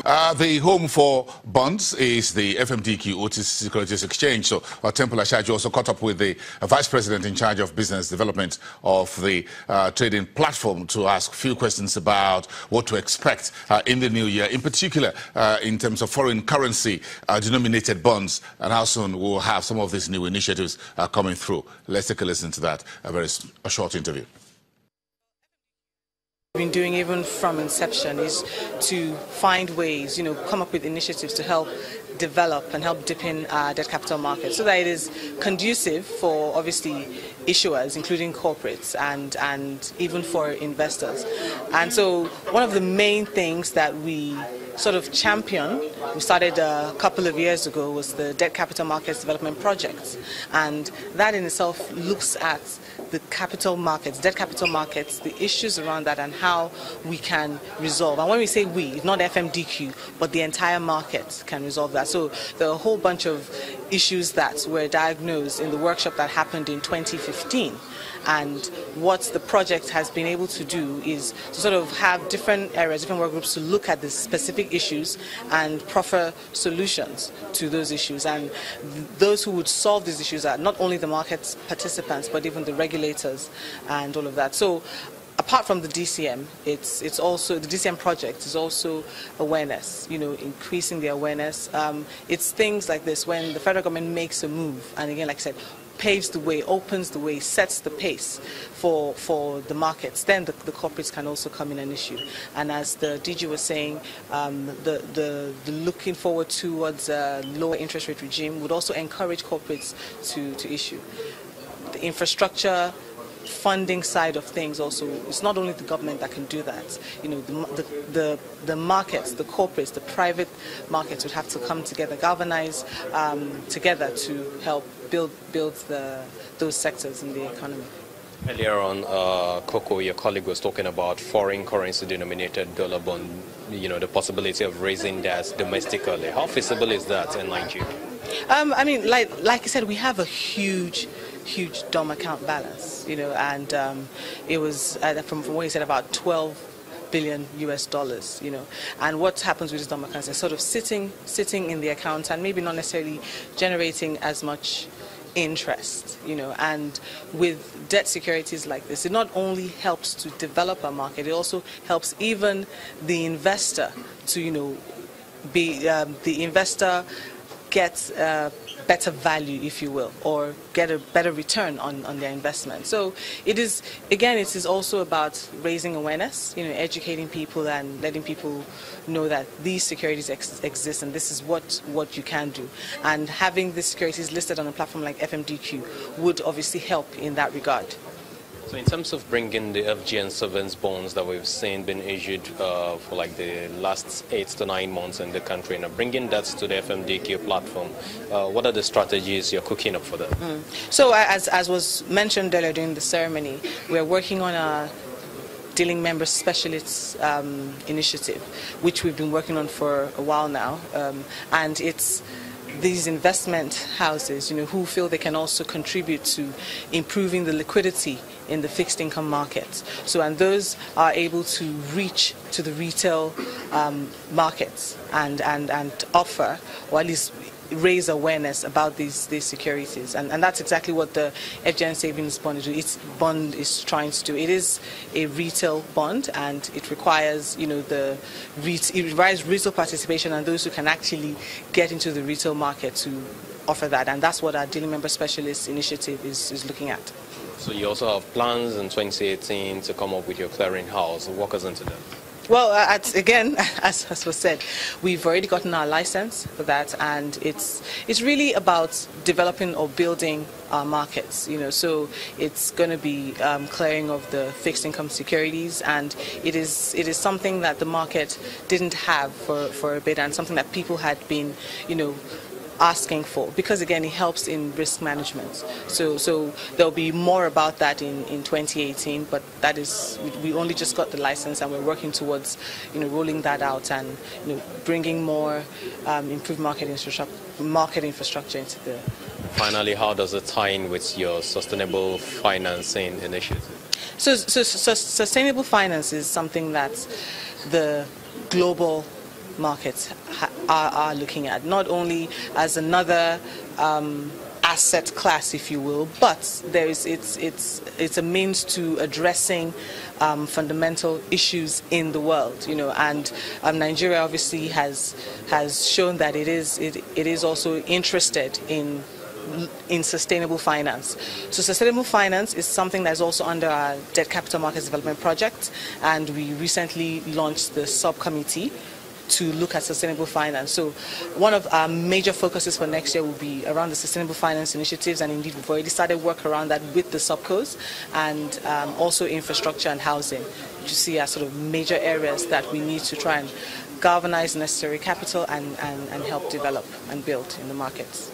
The home for bonds is the FMDQ OTC Securities Exchange. So Temple Ashaji also caught up with the Vice President in charge of business development of the trading platform to ask a few questions about what to expect in the new year, in particular in terms of foreign currency denominated bonds, and how soon we'll have some of these new initiatives coming through. Let's take a listen to that, a short interview. Been doing even from inception is to find ways, come up with initiatives to help develop and help deepen debt capital markets so that it is conducive for obviously issuers, including corporates and even for investors. And so one of the main things that we sort of champion, we started a couple of years ago, was the Debt Capital Markets Development Project. And that in itself looks at the capital markets, debt capital markets, the issues around that and how we can resolve. And when we say we, not FMDQ, but the entire market can resolve that. So there are a whole bunch of issues that were diagnosed in the workshop that happened in 2015. And what the project has been able to do is to sort of have different areas, different work groups to look at the specific issues and proffer solutions to those issues. And those who would solve these issues are not only the market participants, but even the regulators and all of that. So apart from the DCM, it's also the DCM project is also awareness, increasing the awareness. It's things like this when the federal government makes a move, and again, like I said, paves the way, opens the way, sets the pace for the markets, then the corporates can also come in and issue. And as the DG was saying, the looking forward towards a lower interest rate regime would also encourage corporates to issue. The infrastructure funding side of things also, it's not only the government that can do that. The markets, the corporates, the private markets would have to come together, galvanize together to help build those sectors in the economy. Earlier on, Coco, your colleague, was talking about foreign currency denominated dollar bond, the possibility of raising that domestically. How feasible is that in Nigeria? I mean, like I said, we have a huge DOM account balance, and it was, from what you said, about 12 billion US dollars, and what happens with these DOM accounts is sort of sitting in the account and maybe not necessarily generating as much interest, and with debt securities like this, it not only helps to develop a market, it also helps even the investor to, the investor gets better value, if you will, or get a better return on their investment. So it is also about raising awareness, educating people and letting people know that these securities exist and this is what you can do. And having these securities listed on a platform like FMDQ would obviously help in that regard. So in terms of bringing the FGN Sovereign bonds that we've seen being issued for like the last 8 to 9 months in the country, and bringing that to the FMDQ platform, what are the strategies you're cooking up for that? So as was mentioned earlier during the ceremony, we're working on a dealing member specialists initiative, which we've been working on for a while now, and it's these investment houses, who feel they can also contribute to improving the liquidity in the fixed income markets. So, and those are able to reach to the retail markets and offer, or at least raise awareness about these securities, and that's exactly what the FGN Savings Bond is trying to do. It is a retail bond, and it requires retail participation and those who can actually get into the retail market to offer that, and that's what our dealing member specialist initiative is looking at. So you also have plans in 2018 to come up with your clearinghouse. Walk us into that. Well, again, as was said, we've already gotten our license for that, and it's really about developing or building our markets. So it's going to be clearing of the fixed income securities, and it is something that the market didn't have for a bit, and something that people had been, asking for, because again it helps in risk management. So there'll be more about that in 2018, but that is, we only just got the license and we're working towards rolling that out and bringing more improved market infrastructure into the. Finally, how does it tie in with your sustainable financing initiative? So sustainable finance is something that the global markets are looking at, not only as another asset class, if you will, but it's a means to addressing fundamental issues in the world, and Nigeria obviously has shown that it is also interested in sustainable finance. So sustainable finance is something that's also under our Debt Capital Markets Development Project, and we recently launched the subcommittee to look at sustainable finance. So one of our major focuses for next year will be around the sustainable finance initiatives, and indeed we've already started work around that with the subcos, and also infrastructure and housing, which you see as sort of major areas that we need to try and galvanize necessary capital and help develop and build in the markets.